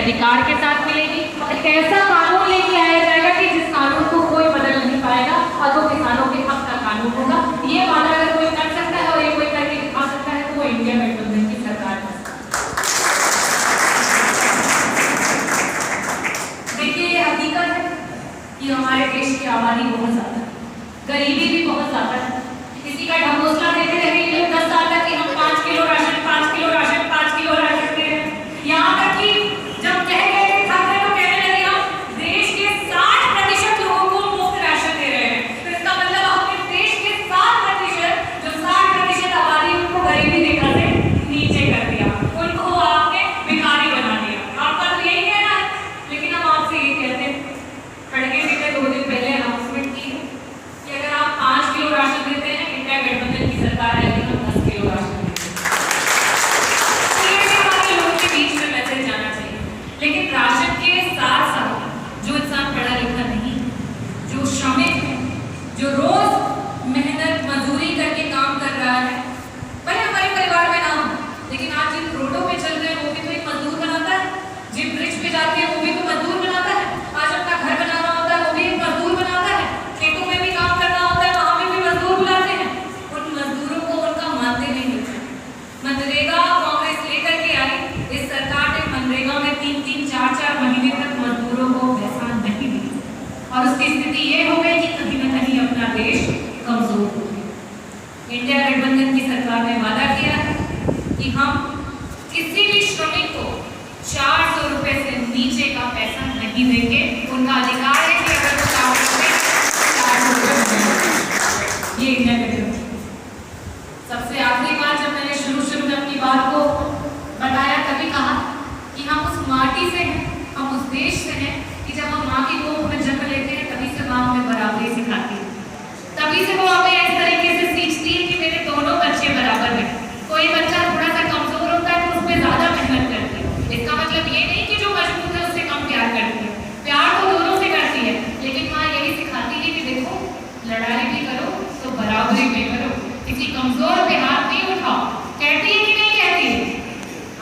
अधिकार के साथ मिलेगी। एक ऐसा कानून लेके आया जाएगा कि जिस कानून को कोई बदल नहीं पाएगा और वो किसानों के हक का कानून होगा। ये वादा अगर कोई कर सकता है और ये कोई करके दिखा सकता है तो वो इंडिया गठबंधन की सरकार है। देखिए, ये हकीकत है कि हमारे देश की आबादी बहुत ज्यादा है, गरीबी भी बहुत ज्यादा है। किसी का ढकोसला देते रहेंगे 10 साल तक कि हम 5 kilo ration 5 kilo ration 5 kilo ration दे रहे हैं। यहाँ तक कि जब कह गए थे थक गए तो कहने लगे हम देश के 60% लोगों को मुफ्त राशन दे रहे हैं। तो इसका मतलब हमने देश के 60% जो 60% आबादी उनको गरीबी रेखा से नीचे कर दिया, उनको आपने भिखारी बना दिया। आपका तो यही कहना है, लेकिन हम आपसे ये कहते हैं, खड़गे जी ने 2 दिन पहले अनाउंसमेंट की है कि अगर आप 5 किलो राशन देते हैं, इंडिया गठबंधन की सरकार है कि हम 10 किलो राशन देते हैं। लेकिन राशन के साथ साथ जो इंसान पढ़ा लिखा नहीं, जो श्रमिक है, जो रोज मेहनत मजदूरी करके काम कर रहा है, भले हमारे परिवार में ना हो, लेकिन आज जिन रोडों पे चल रहे हैं वो भी तो एक मजदूर बनाता है, जिन ब्रिज पे जाते हैं वो भी तो मजदूर बनाता है, आज अपना घर बनाना होता है वो भी एक मजदूर बनाता है, खेतों में भी काम करना होता है वहां पे भी मजदूर बुलाते हैं। उन मजदूरों को उनका मानदेय नहीं मिलता। मनरेगा कांग्रेस लेकर के आई, इस सरकार ने मनरेगा में 3-3, 4-4 महीने तक मजदूरों को पैसा नहीं दिया और उसकी स्थिति ये हो गई कि कहीं न कहीं अपना देश कमजोर हो गया। इंडिया गठबंधन की सरकार ने वादा किया है कि हम किसी भी श्रमिक को 400 रुपए से नीचे का पैसा नहीं देंगे। उनका अधिकार है कि अगर वो काम करते हैं 400 रुपए। ये इंडिया गठबंधन। सबसे आखिरी बात, जब मैंने शुरू में अपनी बात को बताया तभी कहा कि हम उस माटी से हैं, हम उस देश से हैं कि जब हम माँ की गोद में जन्म लेते हैं तभी से माँ हमें बराबरी सिखाती है, तभी से वो हमें इस तरीके से सीखती है कि मेरे दोनों बच्चे बराबर हैं। कोई बच्चा थोड़ा सा कमजोर होता है तो उस पर ज्यादा मेहनत करती है, इसका मतलब ये नहीं कि जो मजबूत है उससे कम प्यार करती है, प्यार तो दोनों से करती है, लेकिन माँ यही सिखाती है कि देखो लड़ाई भी करो तो बराबरी भी करो, किसी कमजोर पे हाथ नहीं उठाओ। कहती है कि नहीं कहती है?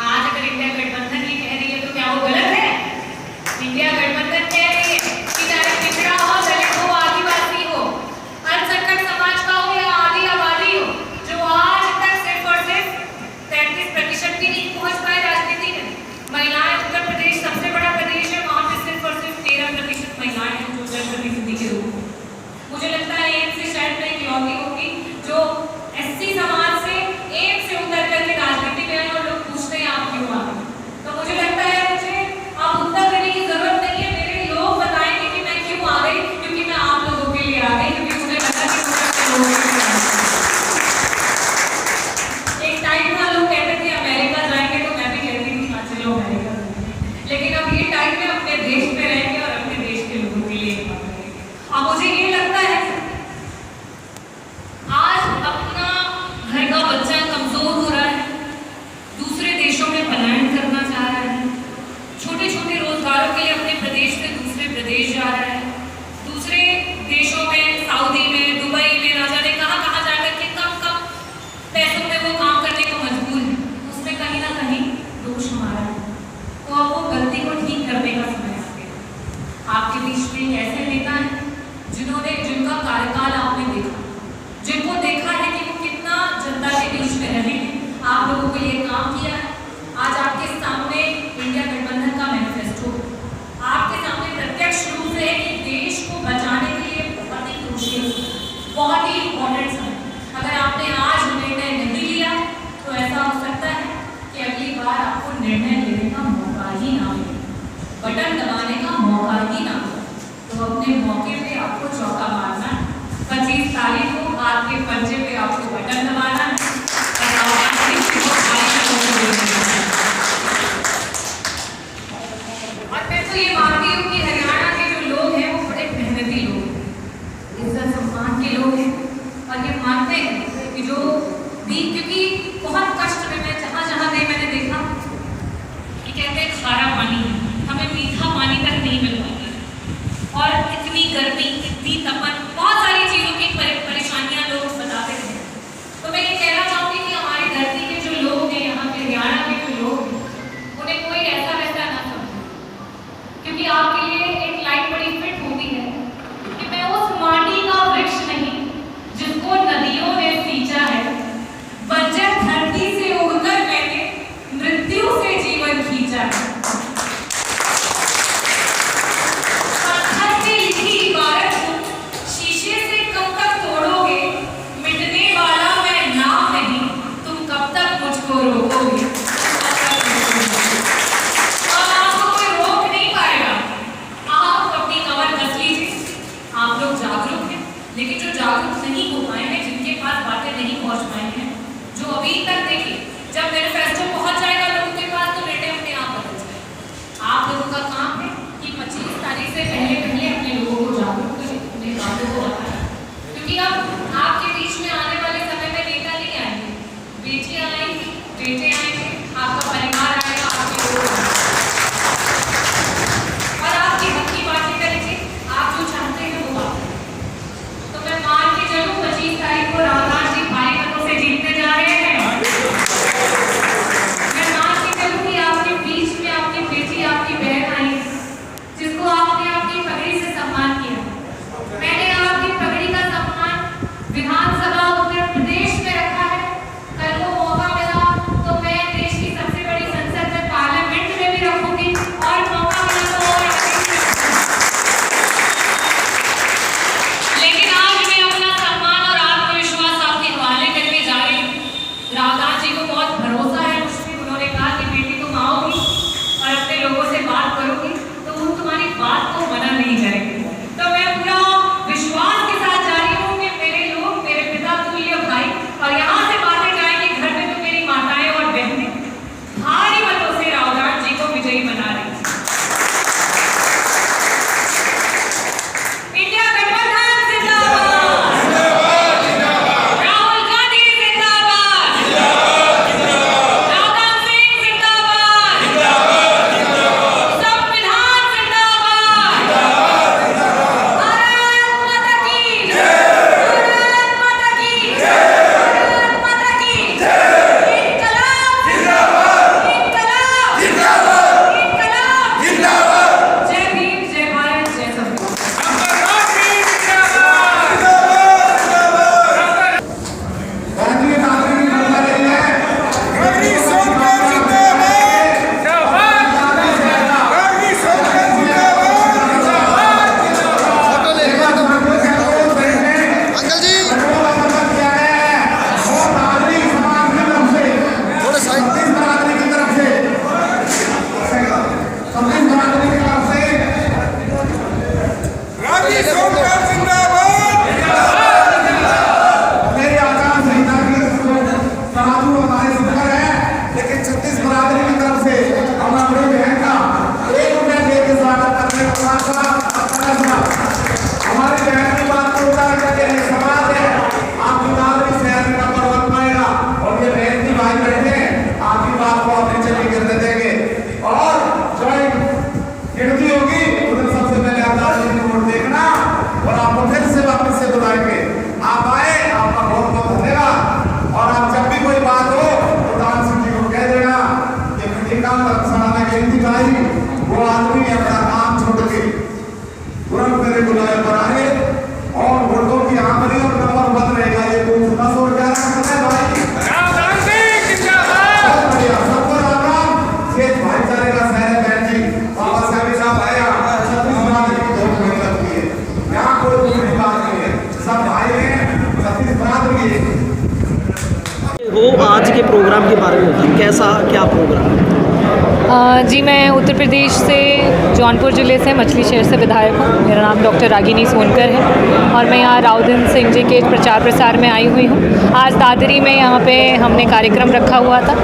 आज अगर इंडिया गठबंधन ये कह रही है तो क्या वो गलत है? इंडिया गठबंधन कह रही है कि चाहे पिछड़ा हो, दलित हो, आदिवासी हो, अल्पसंख्यक समाज का हो या आदि आबादी हो, जो आज तक सिर्फ और सिर्फ 33% भी नहीं पहुंच पाए राजनीति में। महिलाएं, उत्तर प्रदेश सबसे बड़ा प्रदेश है, वहां पे सिर्फ और सिर्फ 13% महिलाएं हैं जो जनप्रतिनिधि के रूप में। मुझे लगता है एक से शायद मैं इकलौती होगी जो SC समाज से एक से उतर करके राजनीति में आए और लोग पूछते हैं आप क्यों आए। तो मुझे लगता है मुझे आप उत्तर देने की जरूरत नहीं है, मेरे लोग बताएंगे कि मैं क्यों आ गई, क्योंकि मैं आप लोगों के लिए आ गई, क्योंकि मुझे लगा कि एक टाइम था लोग कहते थे अमेरिका जाएंगे तो मैं भी कहती थी हाँ चलो अमेरिका, लेकिन अब ये टाइम में अपने देश में रहेंगे और अपने देश के लोगों के लिए काम करेंगे। अब मुझे ये लगता है आज अपना घर का बच्चा कमजोर हो रहा है, दूसरे देशों में पलायन करना चाह रहा है, छोटे छोटे रोजगारों के लिए अपने प्रदेश से दूसरे प्रदेश जा रहा है, दूसरे देशों में सऊदी में दुबई में ना जाने कहाँ जाकर के कम पैसों में वो काम करने को मजबूर है, उसमें कहीं ना कहीं दोष हमारा है। तो अब वो गलती को ठीक करने का समय आ गया। आपके बीच में ऐसे नेता हैं जिनका कार्यकाल आपने देखा, जिनको देखा है कि वो कितना जनता के बीच में रहे, आप लोगों के लिए काम किया है। आज आपके सामने इंडिया गठबंधन का मैनिफेस्टो, आपके सामने प्रत्यक्ष रूप से है कि देश को बचाने के लिए बहुत ही क्रूशियल, बहुत ही इंपॉर्टेंट समय। अगर आपने आज निर्णय नहीं लिया तो ऐसा हो सकता है कि अगली बार आपको निर्णय लेने का मौका ही ना मिले, बटन दबाने का मौका ही ना मिले। तो अपने मौके पे आपको चौका मारना है, 25 तारीख को आपके पर्चे पे आपको बटन दबाना है और मैं तो ये मानती हूँ कि हरियाणा के जो लोग हैं वो बड़े मेहनती लोग हैं, इज्जत सम्मान के लोग हैं और ये मानते हैं कि जो भी, क्योंकि बहुत कष्ट में मैं जहाँ मैंने देखा कि कहते हैं खारा पानी हमें मीठा पानी तक नहीं मिल पाता और इतनी गर्मी, इतनी तपन, बहुत सारी चीज़ों की परेशानियां लोग बताते हैं। तो मैं ये कहना चाहूँगी कि हमारी धरती के जो लोग हैं, यहाँ के हरियाणा के जो बुलाए पर आए और वोटों की आखिरी और नंबर बंद रहेगा। ये कोई 1011 है भाई। सबको राम राम। ये भाईचारे का शहर है बहन जी। बाबा साहब साहब आया 36 बरादरी की बहुत मेहनत की है। यहाँ कोई दूसरी बात नहीं है, सब भाई हैं, 36 बरादरी की। वो आज के प्रोग्राम के बारे में बताएं, कैसा क्या प्रोग्राम? जी, मैं उत्तर प्रदेश से जौनपुर ज़िले से मछली शहर से विधायक हूँ। मेरा नाम डॉक्टर रागिनी सोनकर है और मैं यहाँ राउदन सिंह जी के प्रचार प्रसार में आई हुई हूँ। आज दादरी में यहाँ पे हमने कार्यक्रम रखा हुआ था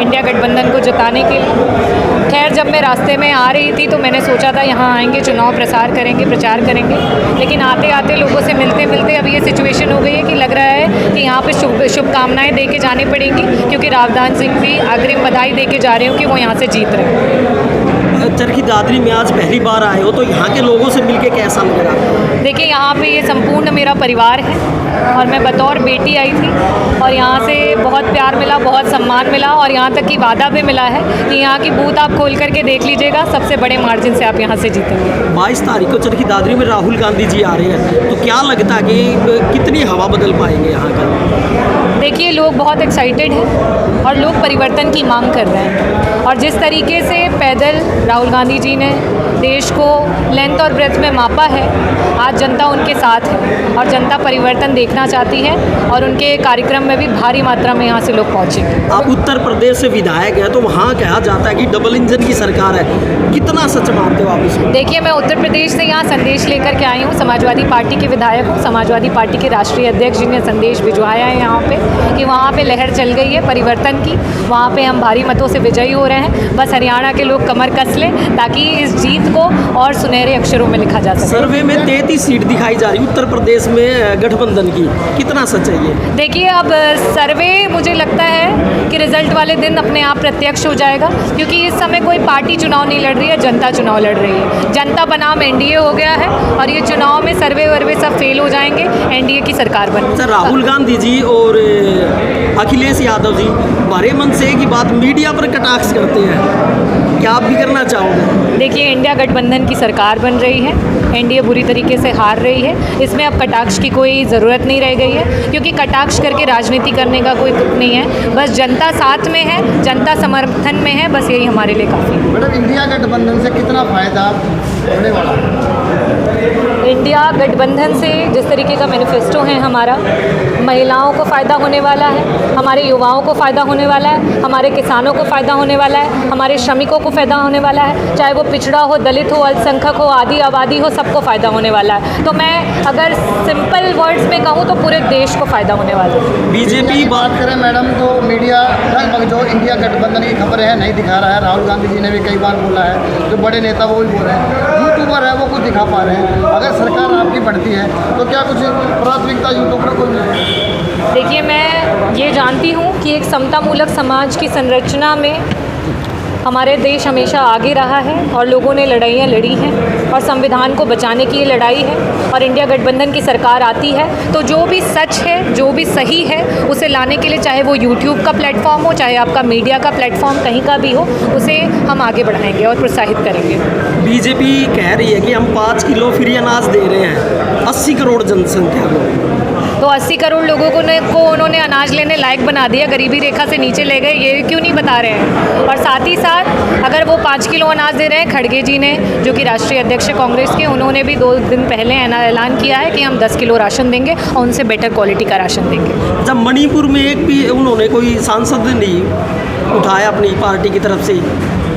इंडिया गठबंधन को जिताने के लिए। खैर, जब मैं रास्ते में आ रही थी तो मैंने सोचा था यहाँ आएंगे, चुनाव प्रसार करेंगे, प्रचार करेंगे, लेकिन आते आते लोगों से मिलते मिलते अब ये सिचुएशन हो गई है कि लग रहा है कि यहाँ पे शुभकामनाएँ दे के जानी पड़ेंगी, क्योंकि रावदान सिंह भी अग्रिम बधाई दे के जा रहे हो कि वो यहाँ से जीत रहे हैं। चरखी दादरी में आज पहली बार आए हो तो यहाँ के लोगों से मिलके कैसा लग रहा है? देखिए, यहाँ पे ये संपूर्ण मेरा परिवार है और मैं बतौर बेटी आई थी और यहाँ से बहुत प्यार मिला, बहुत सम्मान मिला और यहाँ तक कि वादा भी मिला है कि यहाँ की बूथ आप खोल करके देख लीजिएगा, सबसे बड़े मार्जिन से आप यहाँ से जीतेंगे। 22 तारीख को चरखी दादरी में राहुल गांधी जी आ रहे हैं, तो क्या लगता है कि कितनी हवा बदल पाएंगे यहाँ का? देखिए, लोग बहुत एक्साइटेड हैं और लोग परिवर्तन की मांग कर रहे हैं और जिस तरीके से पैदल राहुल गांधी जी ने देश को लेंथ और ब्रेथ में मापा है, आज जनता उनके साथ है और जनता परिवर्तन देखना चाहती है और उनके कार्यक्रम में भी भारी मात्रा में यहाँ से लोग पहुँचेंगे। आप उत्तर प्रदेश से विधायक हैं तो वहाँ कहा जाता है कि डबल इंजन की सरकार है, कितना सच मानते हो आप इसको? देखिए, मैं उत्तर प्रदेश से यहाँ संदेश लेकर के आई हूँ, समाजवादी पार्टी के विधायक हूँ। समाजवादी पार्टी के राष्ट्रीय अध्यक्ष जी ने संदेश भिजवाया है यहाँ पे कि वहाँ पे लहर चल गई है परिवर्तन की, वहाँ पे हम भारी मतों से विजयी हो रहे हैं। बस हरियाणा के लोग कमर कस लें ताकि इस जीत को और सुनहरे अक्षरों में लिखा जा सके। सर्वे में 33 सीट दिखाई जा रही उत्तर प्रदेश में गठबंधन की, कितना सच है ये? देखिए, अब सर्वे मुझे लगता है कि रिजल्ट वाले दिन अपने आप प्रत्यक्ष हो जाएगा, क्योंकि इस समय कोई पार्टी चुनाव नहीं लड़ रही है, जनता चुनाव लड़ रही है। जनता बनाम एनडीए हो गया है और ये चुनाव में सर्वे वर्वे सब फेल हो जाएंगे, एनडीए की सरकार बन। सर, राहुल गांधी जी और अखिलेश यादव जी बड़े मन से की बात मीडिया पर कटाक्ष करते हैं, क्या आप भी करना चाहोगे? देखिए, इंडिया गठबंधन की सरकार बन रही है, एनडीए बुरी तरीके से हार रही है, इसमें अब कटाक्ष की कोई ज़रूरत नहीं रह गई है, क्योंकि कटाक्ष करके राजनीति करने का कोई तुक नहीं है। बस जनता साथ में है, जनता समर्थन में है, बस यही हमारे लिए काफ़ी है। मैडम, इंडिया गठबंधन से कितना फ़ायदा होने वाला है? इंडिया गठबंधन से जिस तरीके का मैनिफेस्टो है हमारा, महिलाओं को फ़ायदा होने वाला है, हमारे युवाओं को फ़ायदा होने वाला है, हमारे किसानों को फ़ायदा होने वाला है, हमारे श्रमिकों को फ़ायदा होने वाला है, चाहे वो पिछड़ा हो, दलित हो, अल्पसंख्यक हो, आदि आबादी हो, सबको फ़ायदा होने वाला है। तो मैं अगर सिंपल वर्ड्स में कहूँ तो पूरे देश को फ़ायदा होने वाला है। बीजेपी बात करें मैडम, तो मीडिया लगभग जो इंडिया गठबंधन की खबरें हैं नहीं दिखा रहा है। राहुल गांधी जी ने भी कई बार बोला है, जो बड़े नेता वो भी बोल रहे हैं, यूट्यूबर है वो कुछ दिखा पा रहे हैं। अगर सरकार आपकी बनती है तो क्या कुछ प्राथमिकता यूट्यूबर को मिलेगी? देखिए, मैं ये जानती हूँ कि एक समतामूलक समाज की संरचना में हमारे देश हमेशा आगे रहा है और लोगों ने लड़ाइयाँ लड़ी हैं और संविधान को बचाने की ये लड़ाई है और इंडिया गठबंधन की सरकार आती है तो जो भी सच है, जो भी सही है, उसे लाने के लिए चाहे वो यूट्यूब का प्लेटफॉर्म हो, चाहे आपका मीडिया का प्लेटफॉर्म कहीं का भी हो, उसे हम आगे बढ़ाएंगे और प्रोत्साहित करेंगे। बीजेपी कह रही है कि हम 5 किलो फ्री अनाज दे रहे हैं 80 करोड़ जनसंख्या को, तो 80 करोड़ लोगों को उन्होंने अनाज लेने लायक बना दिया, गरीबी रेखा से नीचे ले गए, ये क्यों नहीं बता रहे हैं? और साथ ही साथ अगर वो 5 किलो अनाज दे रहे हैं, खड़गे जी ने, जो कि राष्ट्रीय अध्यक्ष कांग्रेस के, उन्होंने भी 2 दिन पहले ऐलान किया है कि हम 10 किलो राशन देंगे और उनसे बेटर क्वालिटी का राशन देंगे। जब मणिपुर में एक भी उन्होंने कोई सांसद नहीं उठाया अपनी पार्टी की तरफ से,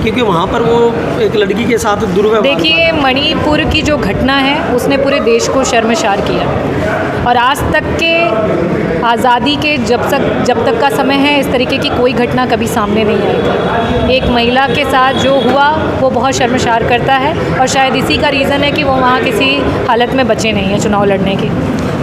क्योंकि वहाँ पर वो एक लड़की के साथ दुर्व्यवहार। देखिए, मणिपुर की जो घटना है उसने पूरे देश को शर्मसार किया और आज तक के आज़ादी के जब तक का समय है, इस तरीके की कोई घटना कभी सामने नहीं आई थी। एक महिला के साथ जो हुआ वो बहुत शर्मसार करता है और शायद इसी का रीज़न है कि वो वहाँ किसी हालत में बचे नहीं हैं चुनाव लड़ने के।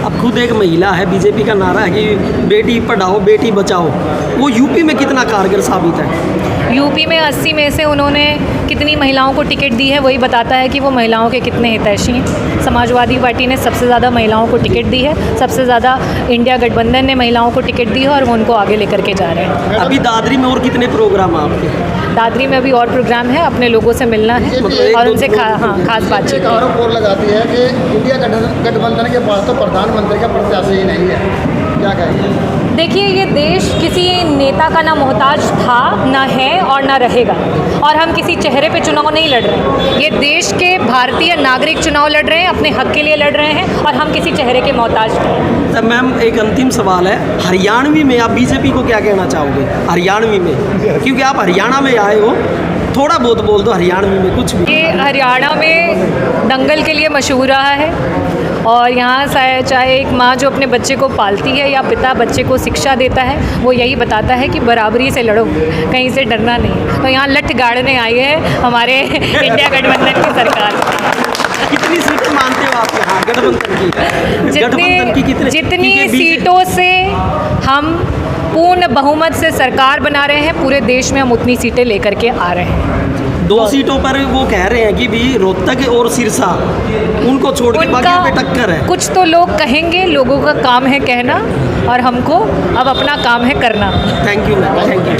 अब खुद एक महिला है, बीजेपी का नारा है कि बेटी पढ़ाओ बेटी बचाओ, वो यूपी में कितना कारगर साबित है? यूपी में 80 में से उन्होंने कितनी महिलाओं को टिकट दी है वही बताता है कि वो महिलाओं के कितने हितैषी हैं। समाजवादी पार्टी ने सबसे ज़्यादा महिलाओं को टिकट दी है, सबसे ज़्यादा इंडिया गठबंधन ने महिलाओं को टिकट दी है और वो उनको आगे लेकर के जा रहे हैं। अभी दादरी में और कितने प्रोग्राम हैं आपके? दादरी में अभी और प्रोग्राम है, अपने लोगों से मिलना है और उनसे खास बातचीत एक आरोप और लगाती है कि इंडिया गठबंधन के पास तो प्रधानमंत्री का प्रत्याशी ही नहीं है, क्या कहेंगे? देखिए, ये देश किसी नेता का ना मोहताज था, ना है और ना रहेगा, और हम किसी चेहरे पे चुनाव नहीं लड़ रहे हैं। ये देश के भारतीय नागरिक चुनाव लड़ रहे हैं, अपने हक के लिए लड़ रहे हैं और हम किसी चेहरे के मोहताज नहीं। तो मैम एक अंतिम सवाल है, हरियाणवी में आप बीजेपी को क्या कहना चाहोगे? हरियाणवी में, क्योंकि आप हरियाणा में आए हो, थोड़ा बहुत बोल दो हरियाणवी में कुछ भी। ये हरियाणा में दंगल के लिए मशहूर रहा है और यहाँ चाहे एक माँ जो अपने बच्चे को पालती है या पिता बच्चे को शिक्षा देता है, वो यही बताता है कि बराबरी से लड़ो, कहीं से डरना नहीं। तो यहाँ लठ गाड़ने आई है हमारे इंडिया गठबंधन की सरकार। कितनी सीटें मानते हो आप यहाँ गठबंधन की? जितनी सीटों से हम पूर्ण बहुमत से सरकार बना रहे हैं, पूरे देश में हम उतनी सीटें लेकर के आ रहे हैं। 2 सीटों पर वो कह रहे हैं कि भी रोहतक और सिरसा उनको छोड़ के बाकी पे टक्कर है। कुछ तो लोग कहेंगे, लोगों का काम है कहना और हमको अब अपना काम है करना। Thank you ma'am, thank you.